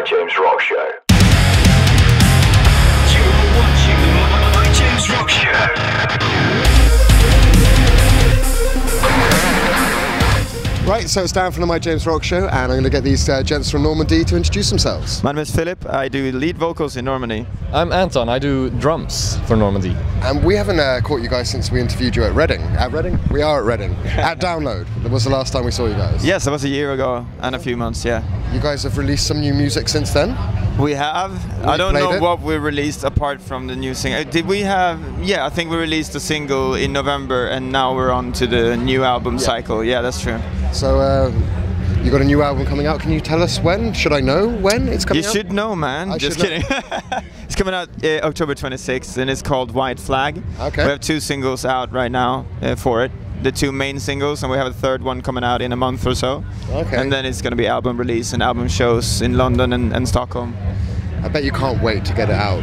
James Rock Show. You're watching the My James Rock Show. Right, so it's Dan from the My James Rock Show, and I'm going to get these gents from Normandie to introduce themselves. My name is Philip. I do lead vocals in Normandie. I'm Anton. I do drums for Normandie. And we haven't caught you guys since we interviewed you at Reading. At Reading? We are at Reading. At Download. That was the last time we saw you guys. Yes, that was a year ago and a few months, yeah. You guys have released some new music since then? We have. I don't know what we released apart from the new single. Did we have? Yeah, I think we released a single in November, and now we're on to the new album cycle. Yeah, that's true. So you got a new album coming out. Can you tell us when? Should I know when it's coming out? You should know, man. Just kidding. It's coming out October 26th, and it's called White Flag. Okay. We have 2 singles out right now for it. The 2 main singles, and we have a 3rd one coming out in a month or so. Okay. And then it's going to be album release and album shows in London and Stockholm. I bet you can't wait to get it out.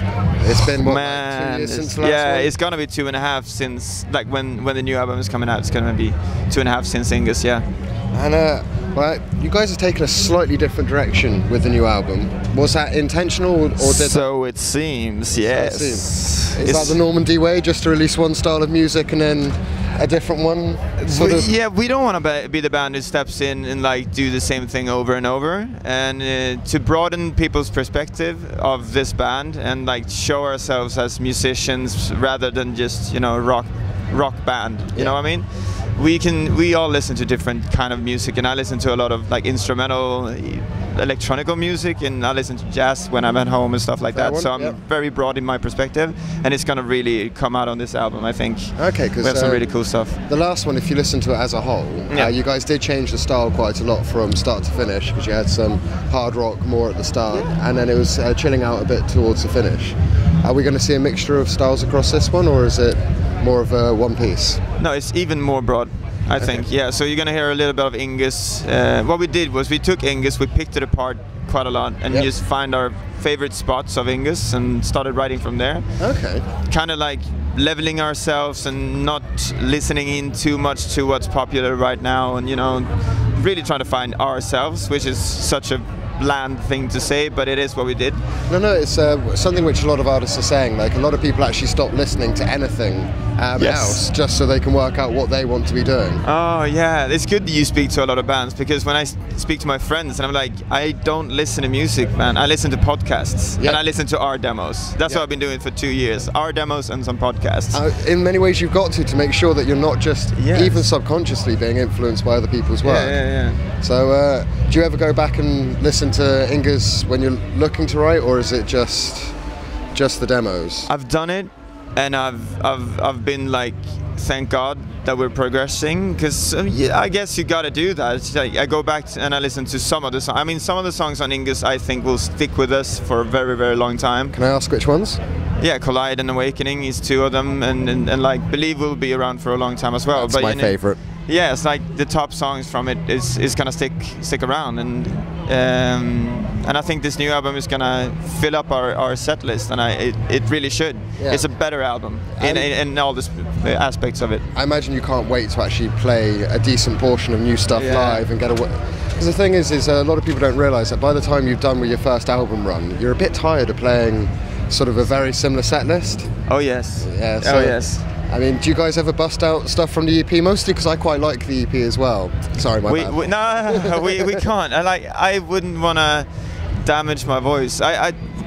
It's been what, like 2 years since the last one? It's gonna be 2.5 since, like, when the new album is coming out. It's gonna be 2.5 since Ingus, yeah. And well, you guys have taken a slightly different direction with the new album. Was that intentional, or did so it seems, yes. So it seems. Is that the Normandie way, just to release one style of music and then a different one? Yeah, we don't want to be the band who steps in and like do the same thing over and over. And to broaden people's perspective of this band and like show ourselves as musicians rather than just, you know, rock band. You know what I mean? We all listen to different kind of music, and I listen to a lot of like instrumental electronical music, and I listen to jazz when I'm at home and stuff like that. So I'm very broad in my perspective, and it's gonna really come out on this album, I think. Okay, because we have some really cool stuff. The last one, if you listen to it as a whole, you guys did change the style quite a lot from start to finish, because you had some hard rock more at the start, and then it was chilling out a bit towards the finish. Are we going to see a mixture of styles across this one, or is it more of a one piece? No, it's even more broad, I think. Yeah, so you're going to hear a little bit of Ingus. What we did was we took Ingus, we picked it apart quite a lot, and just find our favorite spots of Ingus and started writing from there. Okay. Kind of like leveling ourselves and not listening in too much to what's popular right now, and, you know, really trying to find ourselves, which is such a bland thing to say, but it is what we did. No, it's something which a lot of artists are saying. Like, a lot of people actually stop listening to anything else just so they can work out what they want to be doing. Oh yeah, it's good that you speak to a lot of bands, because when I speak to my friends and I'm like, I don't listen to music, man. I listen to podcasts and I listen to our demos. That's what I've been doing for 2 years. Our demos and some podcasts. In many ways you've got to make sure that you're not just even subconsciously being influenced by other people's work. Yeah. So do you ever go back and listen to Ingus when you're looking to write, or is it just the demos? I've done it, and I've been like, thank God that we're progressing, because I guess you gotta do that. It's like, I go back and I listen to some of the songs. I mean, some of the songs on Ingus I think will stick with us for a very, very long time. Can I ask which ones? Yeah, Collide and Awakening is 2 of them, and like Believe will be around for a long time as well. That's my favorite. Yeah, it's like the top songs from it is gonna stick around, and I think this new album is gonna fill up our set list, and it really should. Yeah. It's a better album in all the aspects of it. I imagine you can't wait to actually play a decent portion of new stuff live and get away. Because the thing is a lot of people don't realise that by the time you've done with your first album run, you're a bit tired of playing sort of a very similar set list. Oh yes. Yeah. So, oh yes. I mean, do you guys ever bust out stuff from the EP? Mostly because I quite like the EP as well. Sorry, my bad. No, we can't. I wouldn't want to damage my voice.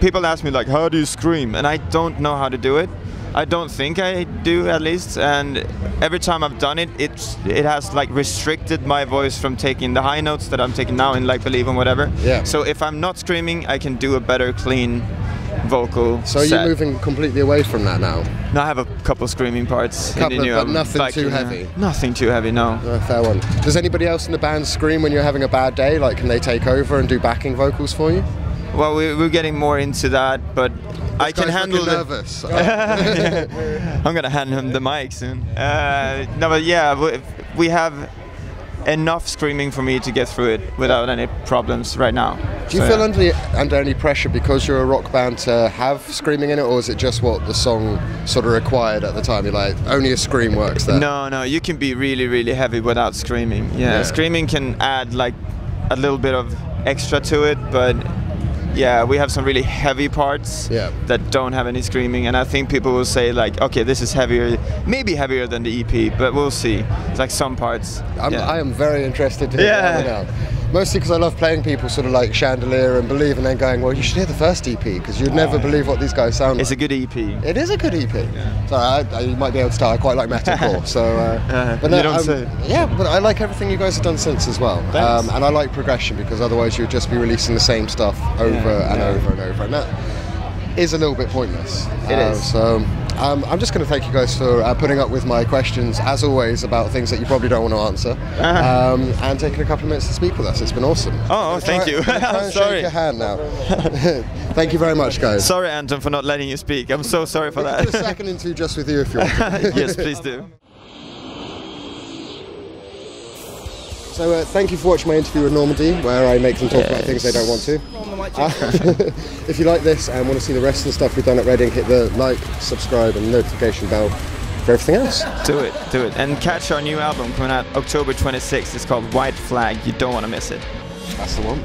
People ask me like, how do you scream? And I don't know how to do it. I don't think I do, at least. And every time I've done it, it has like restricted my voice from taking the high notes that I'm taking now in like Believe and whatever. Yeah. So if I'm not screaming, I can do a better, clean vocal So are you moving completely away from that now? No, I have a couple screaming parts in the new album. But nothing too heavy? Nothing too heavy, no. Fair one. Does anybody else in the band scream when you're having a bad day? Like, can they take over and do backing vocals for you? Well, we're getting more into that, but I can handle nervous. I'm going to hand him the mic soon. No, but yeah, we have enough screaming for me to get through it without any problems right now. Do you feel under any pressure because you're a rock band to have screaming in it, or is it just what the song sort of required at the time? You're like, only a scream works there? No, you can be really, really heavy without screaming. Yeah, screaming can add like a little bit of extra to it, but yeah, we have some really heavy parts that don't have any screaming, and I think people will say like, okay, this is heavier, maybe heavier than the EP, but we'll see. It's like some parts. I am very interested to hear that now. Mostly because I love playing people sort of like Chandelier and Believe, and then going, well, you should hear the first EP, because you'd never believe what these guys sound like. It's a good EP. It is a good EP. Yeah. Sorry, you might be able to tell I quite like metalcore. So, but no, you don't say. Yeah, but I like everything you guys have done since as well. And I like progression, because otherwise you'd just be releasing the same stuff over and over and over, and that is a little bit pointless. It is. So I'm just going to thank you guys for putting up with my questions, as always, about things that you probably don't want to answer, and taking a couple of minutes to speak with us. It's been awesome. Oh, thank you. I'm sorry. Shake your hand now. Thank you very much, guys. Sorry, Anton, for not letting you speak. I'm so sorry for that. Do a second interview just with you if you want. Yes, please do. So thank you for watching my interview with Normandie, where I make them talk about things they don't want to. If you like this and want to see the rest of the stuff we've done at Reading, hit the like, subscribe and notification bell for everything else. Do it, do it. And catch our new album coming out October 26th. It's called White Flag. You don't want to miss it. That's the one.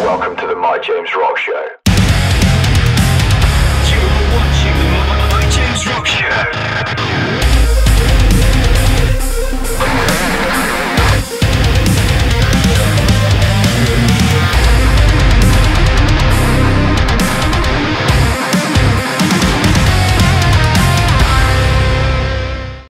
Welcome to the My James Rock Show.